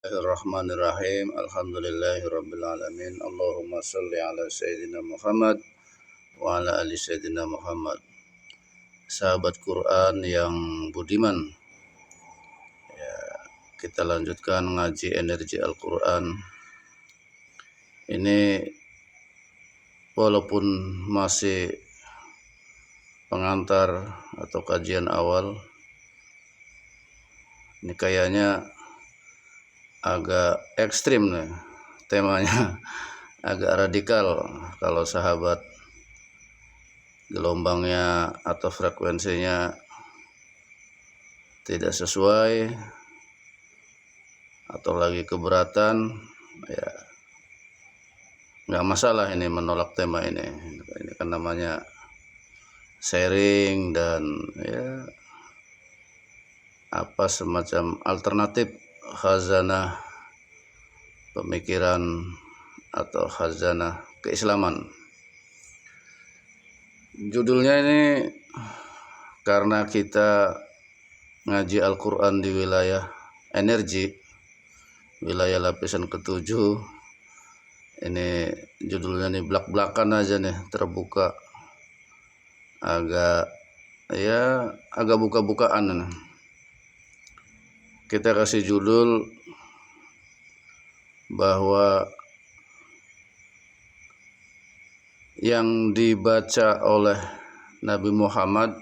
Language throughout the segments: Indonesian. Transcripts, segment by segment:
Bismillahirrahmanirrahim. Alhamdulillahirabbil alamin. Allahumma shalli ala sayyidina Muhammad wa ala ali sayyidina Muhammad. Sahabat Quran yang budiman, kita lanjutkan ngaji energi Al-Quran. Ini walaupun masih pengantar atau kajian awal, ini kayaknya agak ekstrim nih temanya, agak radikal. Kalau sahabat gelombangnya atau frekuensinya tidak sesuai atau lagi keberatan, ya nggak masalah ini menolak tema ini. Ini kan namanya sharing dan ya apa semacam alternatif khazanah pemikiran atau khazanah keislaman. Judulnya ini karena kita ngaji Al-Quran di wilayah energi, wilayah lapisan ketujuh. Ini judulnya nih blak-blakan aja nih, terbuka, agak buka-bukaan. Kita kasih judul bahwa yang dibaca oleh Nabi Muhammad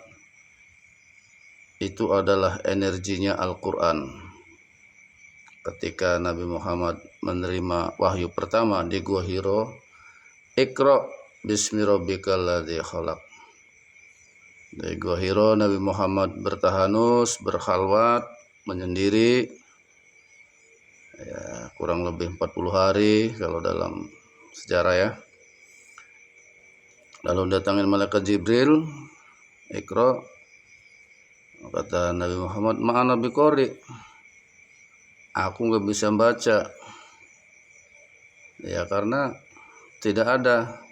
itu adalah energinya Al-Quran. Ketika Nabi Muhammad menerima wahyu pertama di Gua Hiro, Iqra bismi rabbikal ladzi khalaq. Di Gua Hiro Nabi Muhammad bertahanus, berkhalwat, menyendiri, ya, kurang lebih 40 hari kalau dalam sejarah ya. Lalu datangin malaikat Jibril, Iqra. Kata Nabi Muhammad, ma'ana biqori, aku nggak bisa baca, ya karena tidak ada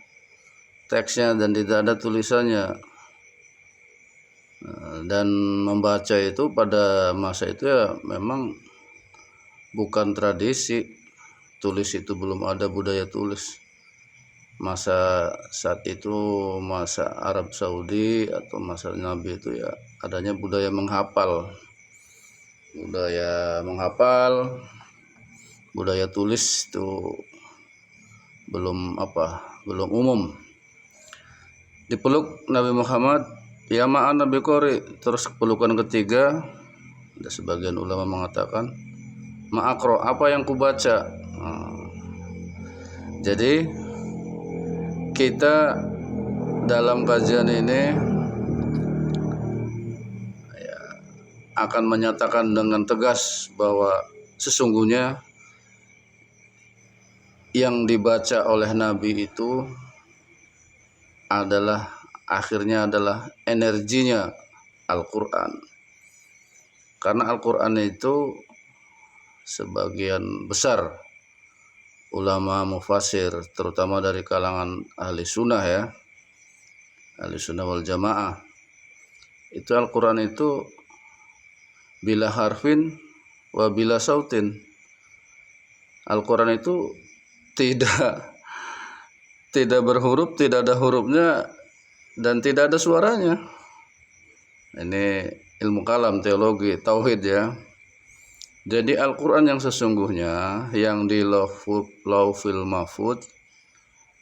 teksnya dan tidak ada tulisannya. Dan membaca itu pada masa itu ya memang bukan tradisi. Tulis itu belum ada, budaya tulis. Masa saat itu, masa Arab Saudi atau masa Nabi itu ya adanya budaya menghafal. Budaya tulis itu belum umum. Dipeluk Nabi Muhammad, ya ma'an Nabi Qori. Terus pelukan ketiga, ada sebagian ulama mengatakan ma'akro, apa yang kubaca. Jadi kita dalam kajian ini ya, akan menyatakan dengan tegas bahwa sesungguhnya yang dibaca oleh Nabi itu akhirnya adalah energinya Al-Quran. Karena Al-Quran itu sebagian besar ulama mufasir, terutama dari kalangan ahli sunnah ya, ahli sunnah wal jamaah, itu Al-Quran itu bila harfin wa bila sautin. Al-Quran itu tidak berhuruf, tidak ada hurufnya, dan tidak ada suaranya. Ini ilmu kalam, teologi, tauhid ya. Jadi Al-Quran yang sesungguhnya yang di Lauhil Mahfuz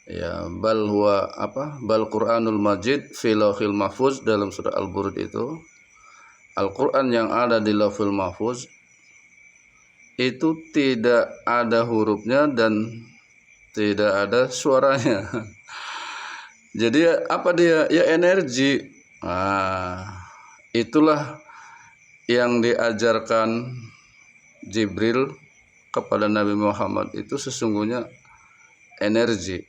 ya, bal Quranul Majid fi Lauhil Mahfuz, dalam surah Al-Burud itu Al-Quran yang ada di Lauhil Mahfuz itu tidak ada hurufnya dan tidak ada suaranya. Jadi apa dia? Ya energi. Itulah yang diajarkan Jibril kepada Nabi Muhammad, itu sesungguhnya energi.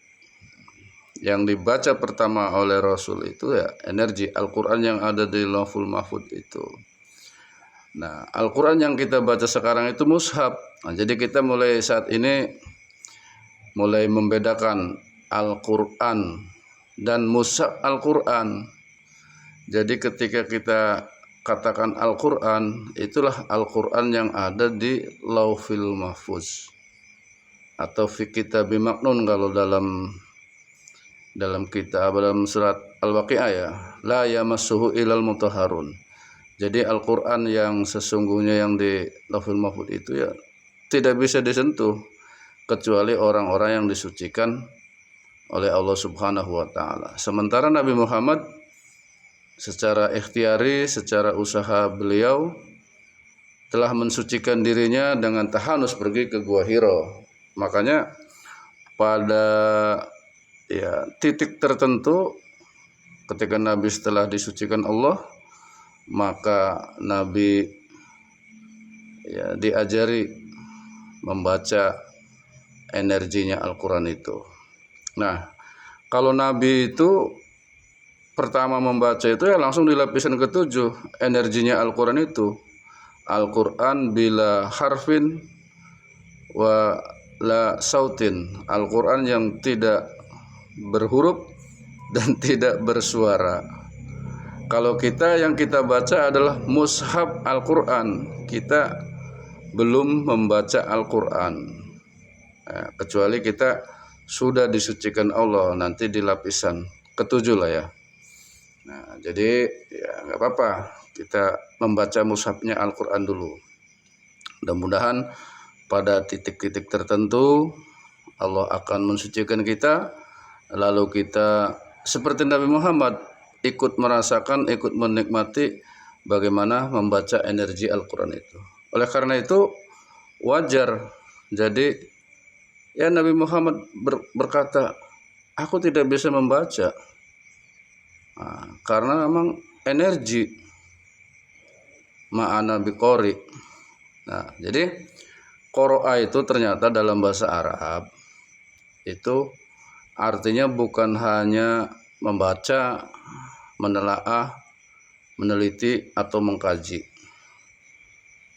Yang dibaca pertama oleh Rasul itu ya energi Al-Quran yang ada di Lauhul Mahfuz itu. Nah, Al-Quran yang kita baca sekarang itu mushaf. Jadi kita mulai saat ini mulai membedakan Al-Quran dan mushaf Al-Quran. Jadi ketika kita katakan Al-Quran, itulah Al-Quran yang ada di Lauhil Mahfuz atau fi kitabim maknun kalau dalam kitab, dalam surat Al-Waqiah ya, la yamassuhu ilal mutahharun. Jadi Al-Quran yang sesungguhnya yang di Lauhil Mahfuz itu ya tidak bisa disentuh kecuali orang-orang yang disucikan oleh Allah Subhanahu wa taala. Sementara Nabi Muhammad secara ikhtiari, secara usaha beliau telah mensucikan dirinya dengan tahanus pergi ke Gua Hiro. Makanya pada titik tertentu ketika Nabi setelah disucikan Allah, maka Nabi diajari membaca energinya Al-Quran itu. Nah, kalau Nabi itu pertama membaca itu ya langsung di lapisan ke-7 energinya Al-Quran itu. Al-Quran bila harfin wa la sautin. Al-Quran yang tidak berhuruf dan tidak bersuara. Kalau kita yang kita baca adalah mushaf Al-Quran, kita belum membaca Al-Quran. Kecuali kita sudah disucikan Allah nanti di lapisan ke-7 lah ya. Nah, jadi ya nggak apa-apa kita membaca mushafnya Al-Quran dulu. Mudah-mudahan pada titik-titik tertentu Allah akan mensucikan kita, lalu kita seperti Nabi Muhammad ikut merasakan, ikut menikmati bagaimana membaca energi Al-Quran itu. Oleh karena itu wajar jadi ya Nabi Muhammad berkata, aku tidak bisa membaca. Nah, karena memang energi ma'ana biqori. Nah, jadi qoro'a itu ternyata dalam bahasa Arab itu artinya bukan hanya membaca, menelaah, meneliti atau mengkaji.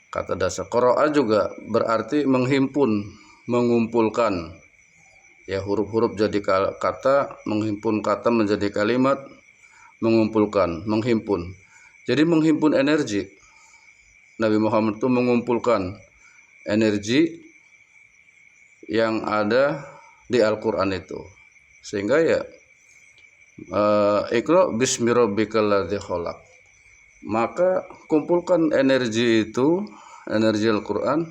Kata dasar qoro'a juga berarti menghimpun, mengumpulkan ya, huruf-huruf jadi kata, menghimpun kata menjadi kalimat, mengumpulkan, menghimpun. Jadi menghimpun energi. Nabi Muhammad itu mengumpulkan energi yang ada di Al-Quran itu, sehingga ya Iqra bismi rabbikal ladzi khalaq. Maka kumpulkan energi itu, energi Al-Quran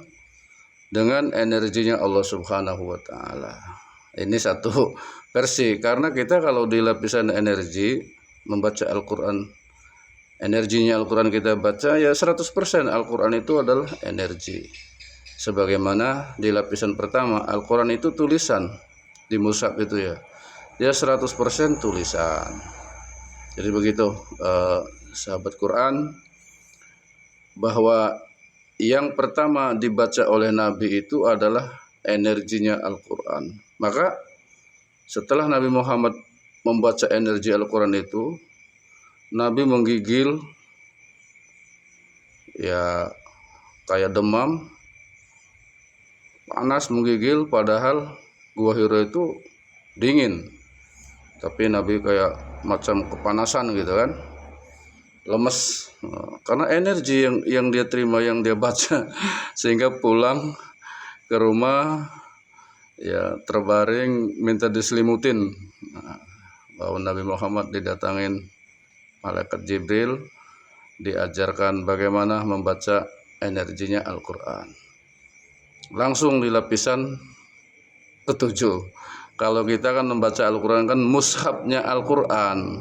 dengan energinya Allah Subhanahu wa taala. Ini satu versi, karena kita kalau di lapisan energi membaca Al-Quran, energinya Al-Quran kita baca ya 100% Al-Quran itu adalah energi. Sebagaimana di lapisan pertama Al-Quran itu tulisan di mushaf itu ya, dia 100% tulisan. Jadi begitu sahabat Quran, bahwa yang pertama dibaca oleh Nabi itu adalah energinya Al-Quran. Maka setelah Nabi Muhammad membaca energi Al-Quran itu, Nabi menggigil ya kayak demam, panas, menggigil, padahal Gua Hiro itu dingin. Tapi Nabi kayak macam kepanasan gitu kan, lemes karena energi yang dia terima, yang dia baca, sehingga pulang ke rumah ya terbaring minta diselimutin. Bahwa Nabi Muhammad didatangin malaikat Jibril, diajarkan bagaimana membaca energinya Al-Quran langsung di lapisan ke-7. Kalau kita kan membaca Al-Quran kan mushafnya Al-Quran,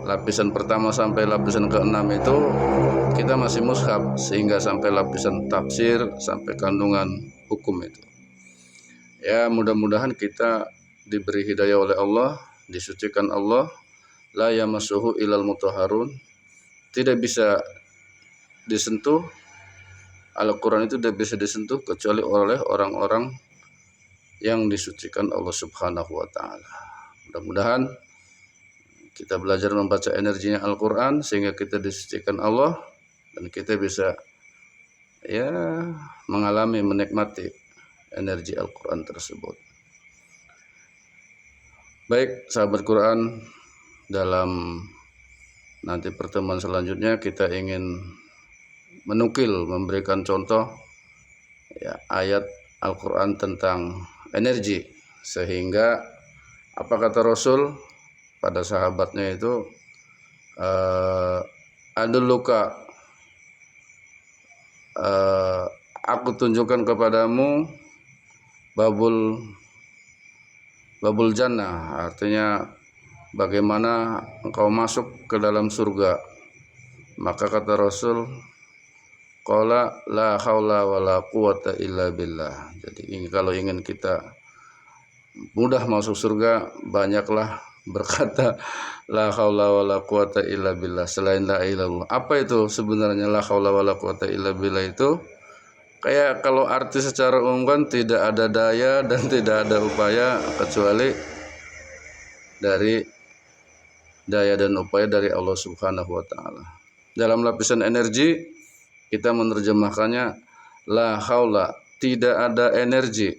lapisan pertama sampai lapisan ke-6 itu kita masih mushaf, sehingga sampai lapisan tafsir, sampai kandungan hukum itu. Ya mudah-mudahan kita diberi hidayah oleh Allah, disucikan Allah. La yamassuhu ilal mutahharun, tidak bisa disentuh, Al-Quran itu tidak bisa disentuh kecuali oleh orang-orang yang disucikan Allah Subhanahu wa taala. Mudah-mudahan kita belajar membaca energinya Al-Quran sehingga kita disucikan Allah dan kita bisa ya mengalami, menikmati energi Al-Quran tersebut. Baik sahabat Quran, dalam nanti pertemuan selanjutnya kita ingin memberikan contoh ya, ayat Al-Quran tentang energi, sehingga apa kata Rasul pada sahabatnya itu, adulluka, aku tunjukkan kepadamu babul jannah, artinya bagaimana engkau masuk ke dalam surga. Maka kata Rasul, qala la haula wala quwata illa billah. Jadi kalau ingin kita mudah masuk surga, banyaklah berkata la haula wala quwata illa billah, selain la ilaha illallah. Apa itu sebenarnya la haula wala quwata illa billah itu? Kayak kalau arti secara umum kan tidak ada daya dan tidak ada upaya kecuali dari daya dan upaya dari Allah Subhanahu wa taala. Dalam lapisan energi kita menerjemahkannya la haula, tidak ada energi,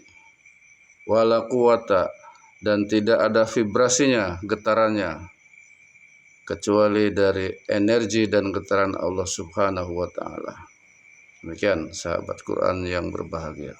wala quwata, dan tidak ada vibrasinya, getarannya, kecuali dari energi dan getaran Allah Subhanahu wa taala. Demikian sahabat Quran yang berbahagia.